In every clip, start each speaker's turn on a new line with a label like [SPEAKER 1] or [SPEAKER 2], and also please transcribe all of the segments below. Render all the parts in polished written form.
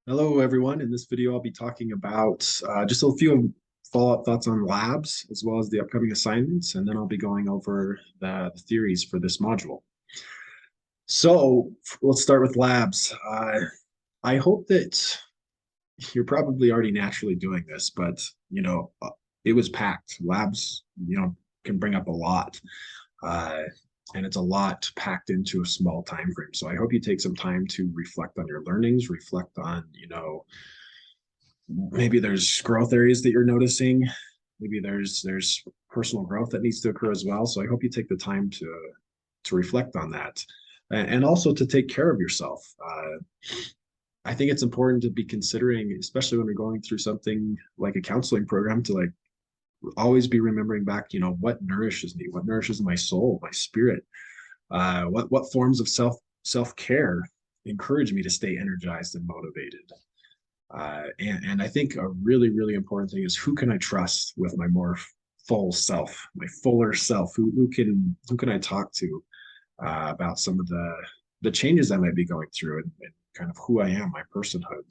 [SPEAKER 1] Hello, everyone. In this video, I'll be talking about just a few follow-up thoughts on labs, as well as the upcoming assignments, and then I'll be going over the theories for this module. So let's start with labs. I hope that you're probably already naturally doing this, but it was packed. Labs, can bring up a lot, uh, and it's a lot packed into a small time frame. So I hope you take some time to reflect on your learnings, reflect on, maybe there's growth areas that you're noticing. Maybe there's personal growth that needs to occur as well. So I hope you take the time to reflect on that, and also to take care of yourself. I think it's important to be considering, especially when we're going through something like a counseling program, to like always be remembering back, what nourishes me, what nourishes my soul, my spirit, what forms of self-care encourage me to stay energized and motivated. And I think a really, really important thing is, who can I trust with my more full self, my fuller self? Who can I talk to about some of the changes I might be going through, and kind of who I am, my personhood.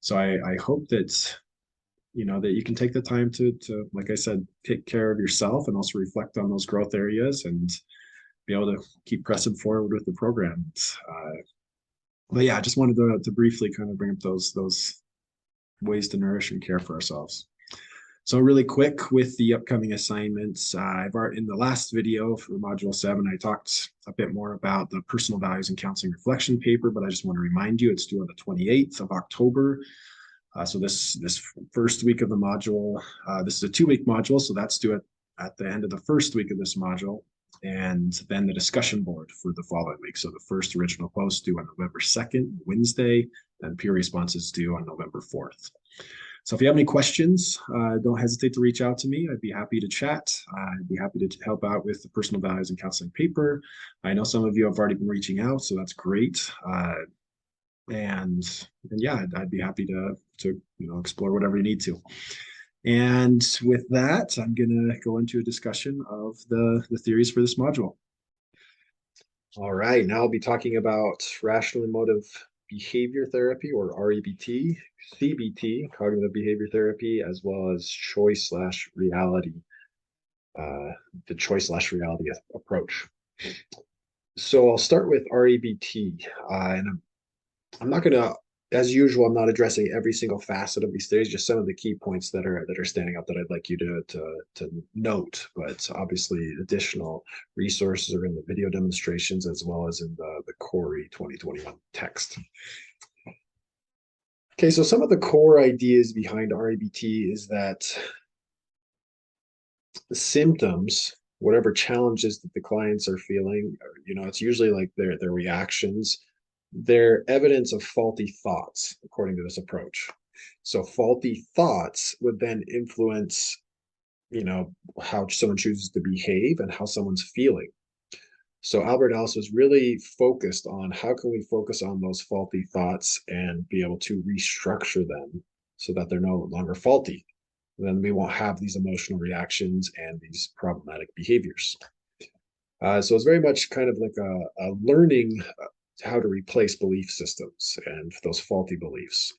[SPEAKER 1] So I hope that that you can take the time to, like I said, take care of yourself and also reflect on those growth areas and be able to keep pressing forward with the program. But yeah, I just wanted to briefly kind of bring up those ways to nourish and care for ourselves. So really quick with the upcoming assignments, I've already, in the last video for Module 7, I talked a bit more about the personal values and counseling reflection paper, but I just want to remind you it's due on the 28th of October. So this first week of the module, this is a 2-week module, so that's due at the end of the first week of this module, and then the discussion board for the following week. So the first original post due on November 2nd, Wednesday, and peer responses due on November 4th. So if you have any questions, don't hesitate to reach out to me. I'd be happy to chat. I'd be happy to help out with the personal values and counseling paper. I know some of you have already been reaching out, so that's great. And yeah, I'd be happy to explore whatever you need to. And with that, I'm gonna go into a discussion of the theories for this module. All right, now I'll be talking about rational emotive behavior therapy, or REBT, CBT, cognitive behavior therapy, as well as choice/reality, the choice/reality approach. So I'll start with REBT, and I'm not gonna, as usual, I'm not addressing every single facet of these theories, just some of the key points that are standing out that I'd like you to note. But obviously, additional resources are in the video demonstrations as well as in the Corey 2021 text. Okay, so some of the core ideas behind REBT is that the symptoms, whatever challenges that the clients are feeling, it's usually like their reactions. They're evidence of faulty thoughts, according to this approach. So faulty thoughts would then influence, how someone chooses to behave and how someone's feeling. So Albert Ellis was really focused on how can we focus on those faulty thoughts and be able to restructure them so that they're no longer faulty. Then we won't have these emotional reactions and these problematic behaviors. So it's very much kind of like a learning how to replace belief systems and those faulty beliefs.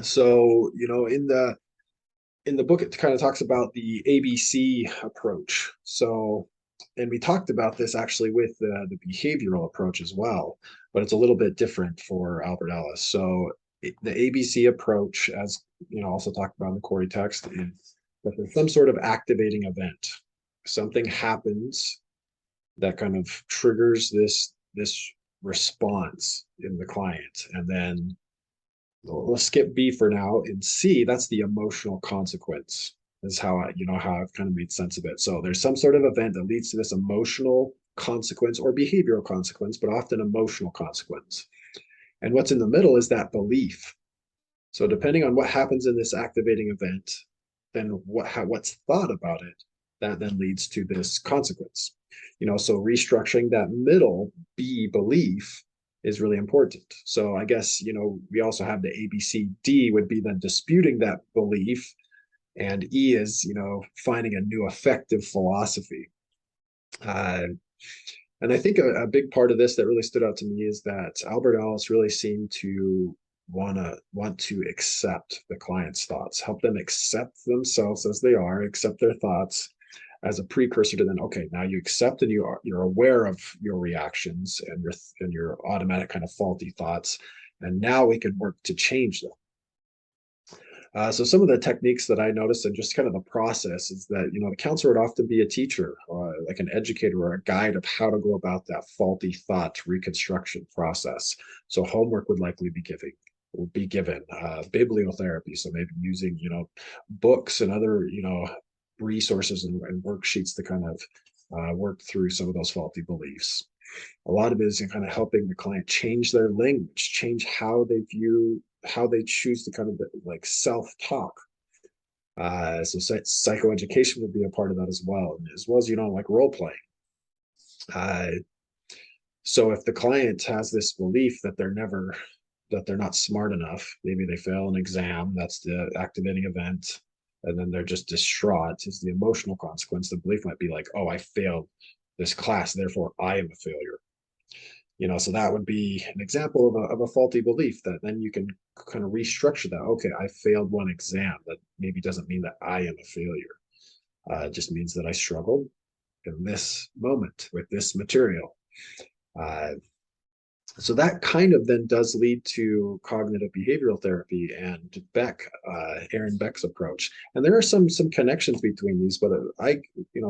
[SPEAKER 1] So, in the book, it kind of talks about the ABC approach. So, and we talked about this actually with the behavioral approach as well, but it's a little bit different for Albert Ellis. So, the ABC approach, as also talked about in the Corey text, is that there's some sort of activating event. Something happens that kind of triggers this response in the client, and then let's skip B for now. In C, that's the emotional consequence. Is how I've kind of made sense of it. So there's some sort of event that leads to this emotional consequence or behavioral consequence, but often emotional consequence. And what's in the middle is that belief. So depending on what happens in this activating event, then what's thought about it, that then leads to this consequence. So restructuring that middle B belief is really important. So I guess, we also have the ABCD would be then disputing that belief, and E is, finding a new effective philosophy. And I think a big part of this that really stood out to me is that Albert Ellis really seemed to want to accept the client's thoughts, help them accept themselves as they are, accept their thoughts as a precursor to then, okay, now you accept and you're aware of your reactions and your automatic kind of faulty thoughts, and now we can work to change them. So some of the techniques that I noticed and just kind of the process is that, the counselor would often be a teacher, like an educator or a guide of how to go about that faulty thought reconstruction process. So homework would be given, bibliotherapy. So maybe using, books and other, resources and worksheets to kind of work through some of those faulty beliefs. A lot of it is in kind of helping the client change their language, change how they choose to kind of like self-talk. So psychoeducation would be a part of that as well as, like role playing. Uh, so if the client has this belief that they're not smart enough, maybe they fail an exam, that's the activating event, and then they're just distraught, is the emotional consequence. The belief might be like, oh, I failed this class, therefore I am a failure. So that would be an example of a faulty belief that then you can kind of restructure that. Okay, I failed one exam. That maybe doesn't mean that I am a failure. It just means that I struggled in this moment with this material. Uh, so that kind of then does lead to cognitive behavioral therapy and Aaron Beck's approach. And there are some connections between these, but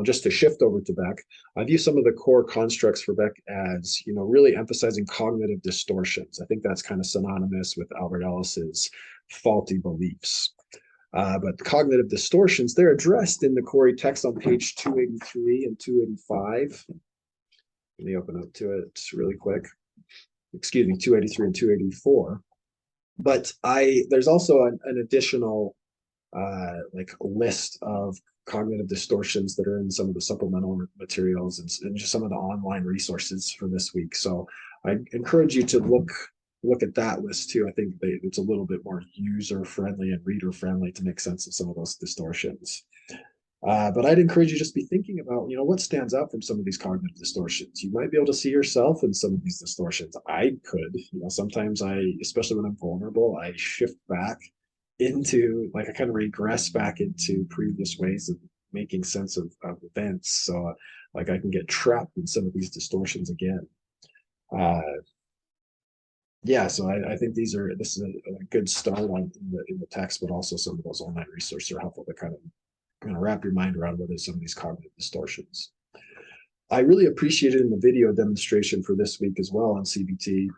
[SPEAKER 1] just to shift over to Beck, I view some of the core constructs for Beck as, really emphasizing cognitive distortions. I think that's kind of synonymous with Albert Ellis's faulty beliefs. But cognitive distortions, they're addressed in the Corey text on page 283 and 285. Let me open up to it really quick. 283 and 284. But there's also an additional like list of cognitive distortions that are in some of the supplemental materials and just some of the online resources for this week. So I encourage you to look at that list too. I think it's a little bit more user friendly and reader friendly to make sense of some of those distortions. But I'd encourage you just be thinking about, what stands out from some of these cognitive distortions. You might be able to see yourself in some of these distortions. I could, sometimes especially when I'm vulnerable, I shift back into, like, I kind of regress back into previous ways of making sense of events. So like I can get trapped in some of these distortions again. Uh, yeah, so I think this is a good start in the text, but also some of those online resources are helpful to kind of wrap your mind around what is some of these cognitive distortions. I really appreciated in the video demonstration for this week as well on CBT,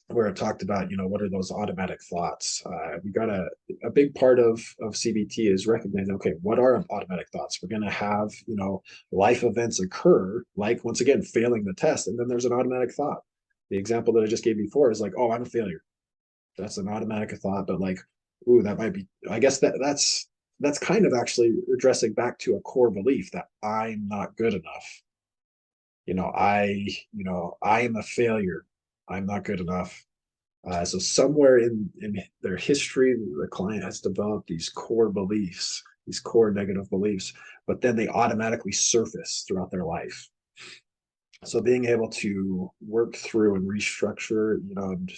[SPEAKER 1] where it talked about, what are those automatic thoughts? We got a big part of CBT is recognizing, okay, what are automatic thoughts? We're going to have, life events occur, like, once again, failing the test. And then there's an automatic thought. The example that I just gave before is like, oh, I'm a failure. That's an automatic thought, but like, ooh, that might be, I guess that's kind of actually addressing back to a core belief that I'm not good enough. I am a failure. I'm not good enough. So somewhere in their history, the client has developed these core beliefs, these core negative beliefs, but then they automatically surface throughout their life. So being able to work through and restructure, and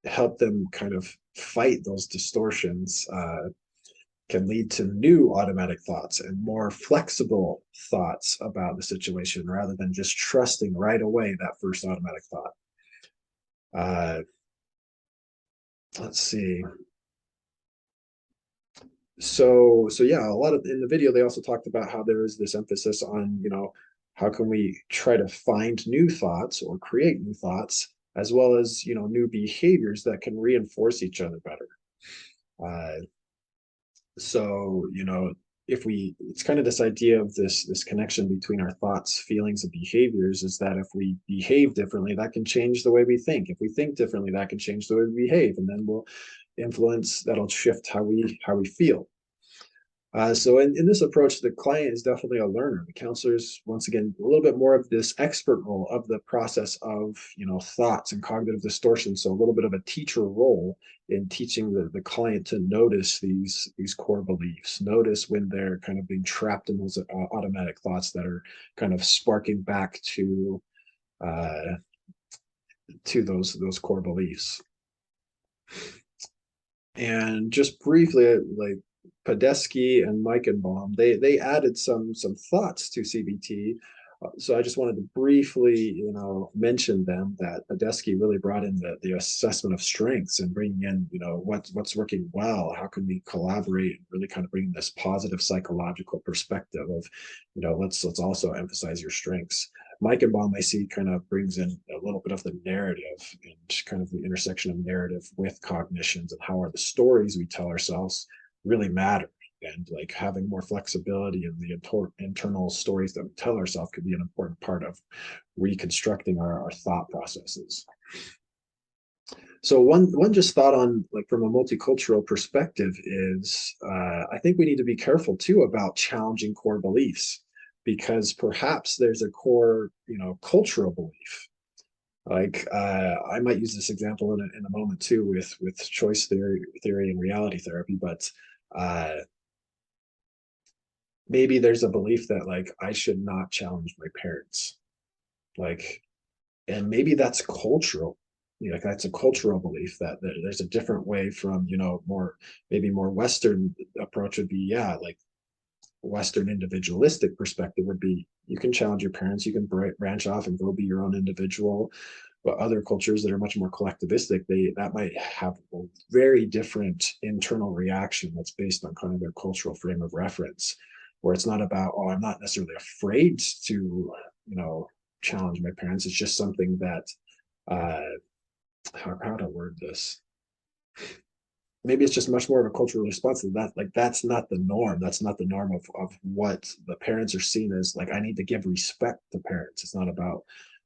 [SPEAKER 1] help them kind of fight those distortions can lead to new automatic thoughts and more flexible thoughts about the situation rather than just trusting right away that first automatic thought. Let's see. So yeah, a lot of in the video they also talked about how there is this emphasis on, how can we try to find new thoughts or create new thoughts, as well as, new behaviors that can reinforce each other better. So, it's kind of this idea of this connection between our thoughts, feelings, and behaviors, is that if we behave differently, that can change the way we think. If we think differently, that can change the way we behave, and then that'll shift how we feel. So in this approach, the client is definitely a learner. The counselor is, once again, a little bit more of this expert role of the process of, thoughts and cognitive distortion. So a little bit of a teacher role in teaching the client to notice these core beliefs, notice when they're kind of being trapped in those automatic thoughts that are kind of sparking back to those core beliefs. And just briefly, like Podesky and Meichenbaum, they added some thoughts to CBT. So I just wanted to briefly, mention them, that Podesky really brought in the assessment of strengths and bringing in, what's working well, how can we collaborate, and really kind of bring this positive psychological perspective of, let's also emphasize your strengths. Mike and Baum, I see, kind of brings in a little bit of the narrative and kind of the intersection of narrative with cognitions, and how are the stories we tell ourselves really matter. And like having more flexibility in the internal stories that we tell ourselves could be an important part of reconstructing our thought processes. So one just thought on, like, from a multicultural perspective is, I think we need to be careful too about challenging core beliefs, because perhaps there's a core, cultural belief. Like, I might use this example in a moment too, with choice theory and reality therapy, but maybe there's a belief that, like, I should not challenge my parents, like, and maybe that's cultural. Like, that's a cultural belief that there's a different way from, maybe more Western approach would be, yeah, like Western individualistic perspective would be, you can challenge your parents, you can branch off and go be your own individual. But other cultures that are much more collectivistic, that might have a very different internal reaction that's based on kind of their cultural frame of reference, where it's not about, oh, I'm not necessarily afraid to, challenge my parents. It's just something that, uh, how to word this? Maybe it's just much more of a cultural response to that. Like, that's not the norm. That's not the norm of what the parents are seen as. Like, I need to give respect to parents. It's not about,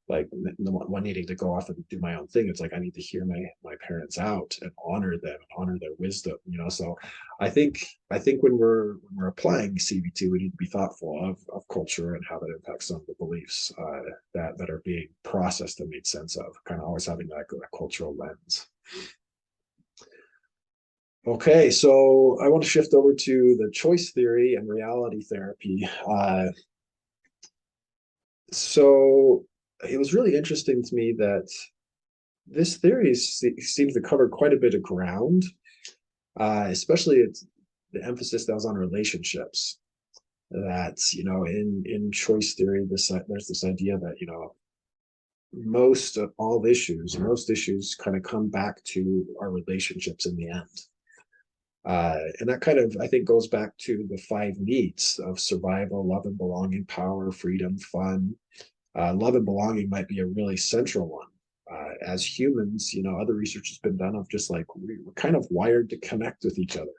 [SPEAKER 1] like, one needing to go off and do my own thing. It's like, I need to hear my parents out and honor them, honor their wisdom. So I think when we're applying CBT, we need to be thoughtful of culture and how that impacts some of the beliefs, that are being processed and made sense of. Kind of always having that cultural lens. Okay, so I want to shift over to the choice theory and reality therapy. So it was really interesting to me that this theory seems to cover quite a bit of ground, especially the emphasis that was on relationships. That, in choice theory, there's this idea that, most issues kind of come back to our relationships in the end. And that kind of, I think, goes back to the five needs of survival: love and belonging, power, freedom, fun. Love and belonging might be a really central one. As humans, other research has been done of just like we're kind of wired to connect with each other.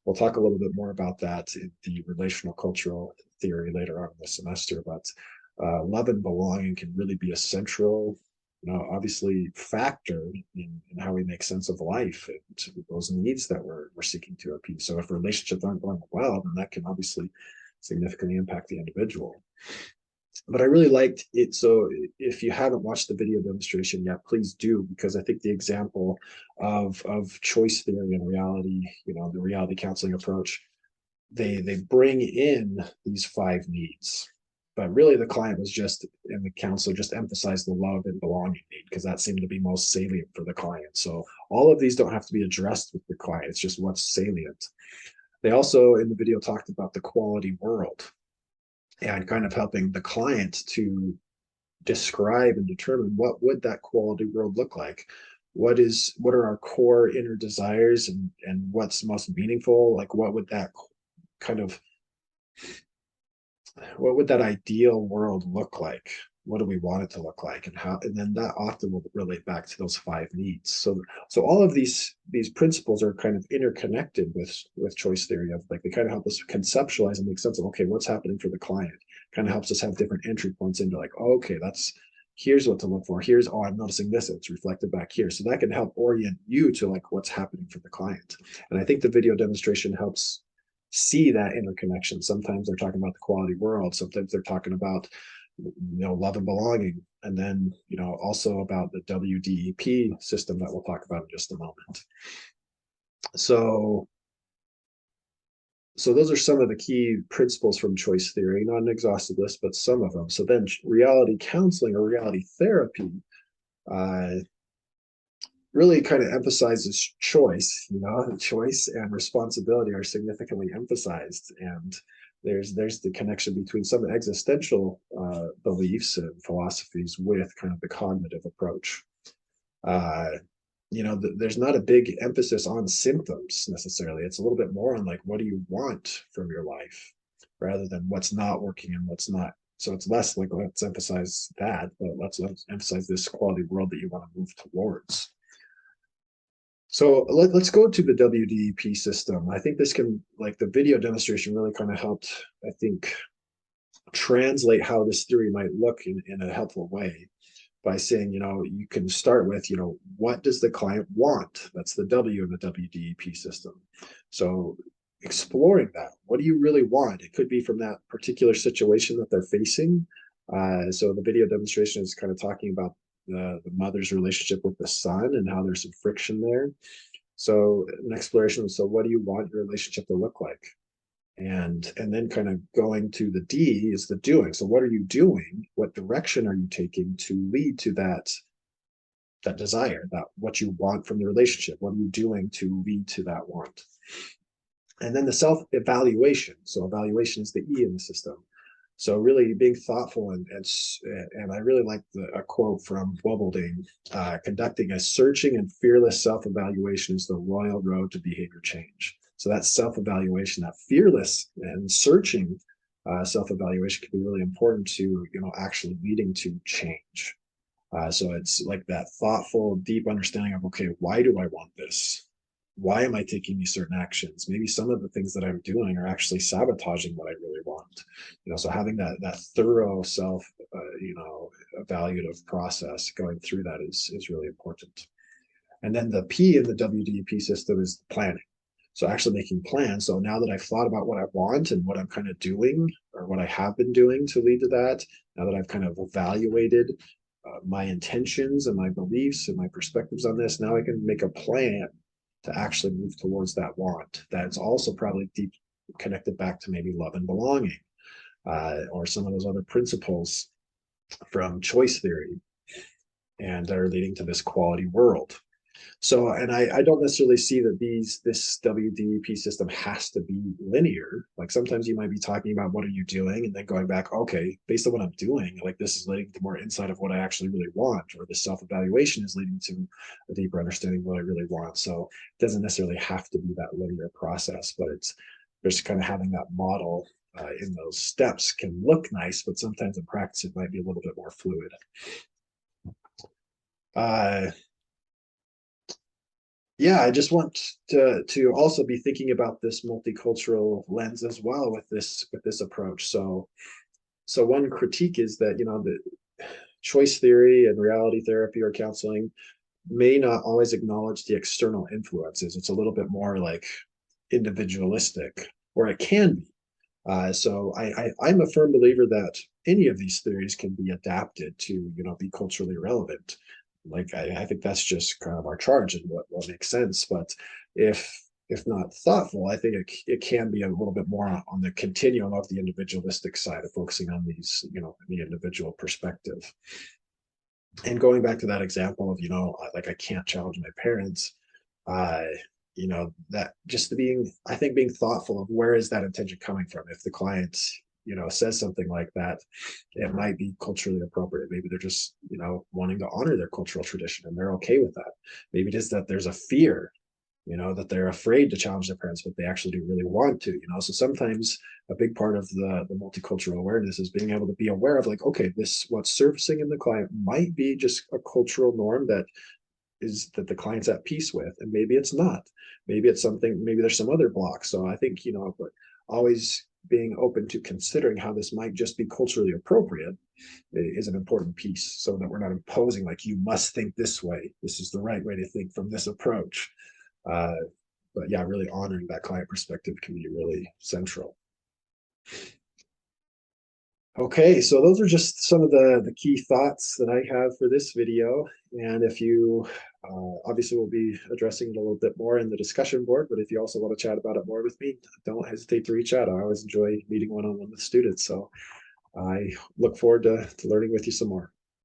[SPEAKER 1] We'll talk a little bit more about that in the relational cultural theory later on in the semester, but love and belonging can really be a central, obviously, factor in how we make sense of life and those needs that we're seeking to appease. So if relationships aren't going well, then that can obviously significantly impact the individual. But I really liked it. So if you haven't watched the video demonstration yet, please do, because I think the example of choice theory and reality, the reality counseling approach, they bring in these five needs. But really, the client was just, and the counselor just emphasized the love and belonging need, because that seemed to be most salient for the client. So all of these don't have to be addressed with the client. It's just what's salient. They also, in the video, talked about the quality world, and kind of helping the client to describe and determine what would that quality world look like. What are our core inner desires, and what's most meaningful? Like, kind of what would that ideal world look like? What do we want it to look like? And then that often will relate back to those five needs. So all of these principles are kind of interconnected with choice theory, of like, they kind of help us conceptualize and make sense of, okay, what's happening for the client. Kind of helps us have different entry points into, like, oh, okay, here's what to look for. Oh, I'm noticing this, it's reflected back here. So that can help orient you to, like, what's happening for the client. And I think the video demonstration helps see that interconnection. Sometimes they're talking about the quality world, sometimes they're talking about, love and belonging, and then, also about the WDEP system that we'll talk about in just a moment. So those are some of the key principles from choice theory, not an exhaustive list, but some of them. So then reality counseling or reality therapy, uh, really kind of emphasizes choice. Choice and responsibility are significantly emphasized, and there's the connection between some existential beliefs and philosophies with kind of the cognitive approach. uh, there's not a big emphasis on symptoms necessarily. It's a little bit more on like, what do you want from your life, rather than what's not working and what's not. So it's less like, let's emphasize that, but let's emphasize this quality world that you want to move towards. So let's go to the WDEP system. I think this can, like the video demonstration really kind of helped, I think, translate how this theory might look in a helpful way, by saying, you can start with, what does the client want? That's the W in the WDEP system. So exploring that, what do you really want? It could be from that particular situation that they're facing. So the video demonstration is kind of talking about the mother's relationship with the son and how there's some friction there. So an exploration, so what do you want your relationship to look like? And then kind of going to the D is the doing. So what are you doing? What direction are you taking to lead to that desire, that what you want from the relationship? What are you doing to lead to that want? And then the self-evaluation. So evaluation is the E in the system. So really being thoughtful, and I really like a quote from Wobelding, conducting a searching and fearless self-evaluation is the royal road to behavior change. So that self-evaluation, that fearless and searching self-evaluation can be really important to, actually leading to change. So it's like that thoughtful, deep understanding of, okay, why do I want this? Why am I taking these certain actions? Maybe some of the things that I'm doing are actually sabotaging what I really want. So having that thorough self, evaluative process going through that is really important. And then the P in the WDEP system is planning. So actually making plans. So now that I've thought about what I want and what I'm kind of doing, or what I have been doing to lead to that, now that I've kind of evaluated my intentions and my beliefs and my perspectives on this, now I can make a plan to actually move towards that want. That's also probably deep connected back to maybe love and belonging, or some of those other principles from choice theory, and that are leading to this quality world. So, and I don't necessarily see that this WDEP system has to be linear. Like sometimes you might be talking about what are you doing, and then going back, okay, based on what I'm doing, like this is leading to more insight of what I actually really want, or the self-evaluation is leading to a deeper understanding of what I really want. So it doesn't necessarily have to be that linear process, but it's just kind of having that model in those steps can look nice, but sometimes in practice it might be a little bit more fluid. Yeah, I just want to also be thinking about this multicultural lens as well with this approach. So one critique is that, the choice theory and reality therapy or counseling may not always acknowledge the external influences. It's a little bit more like individualistic, or it can be. So I'm a firm believer that any of these theories can be adapted to, be culturally relevant. Like I think that's just kind of our charge and what makes sense. But if not thoughtful, I think it can be a little bit more on the continuum of the individualistic side of focusing on these, the individual perspective. And going back to that example of, like I can't challenge my parents, uh, that just I think being thoughtful of where is that intention coming from. If the client, says something like that, it might be culturally appropriate. Maybe they're just, wanting to honor their cultural tradition and they're okay with that. Maybe it is that there's a fear, that they're afraid to challenge their parents, but they actually do really want to, So sometimes a big part of the multicultural awareness is being able to be aware of like, okay, what's surfacing in the client might be just a cultural norm that the client's at peace with, and maybe it's not. Maybe it's something, maybe there's some other block. So I think, but always being open to considering how this might just be culturally appropriate is an important piece, so that we're not imposing like, you must think this way, this is the right way to think from this approach. But yeah, really honoring that client perspective can be really central. Okay, so those are just some of the key thoughts that I have for this video. And if you, obviously we'll be addressing it a little bit more in the discussion board, but if you also want to chat about it more with me, don't hesitate to reach out. I always enjoy meeting one-on-one with students. So I look forward to learning with you some more.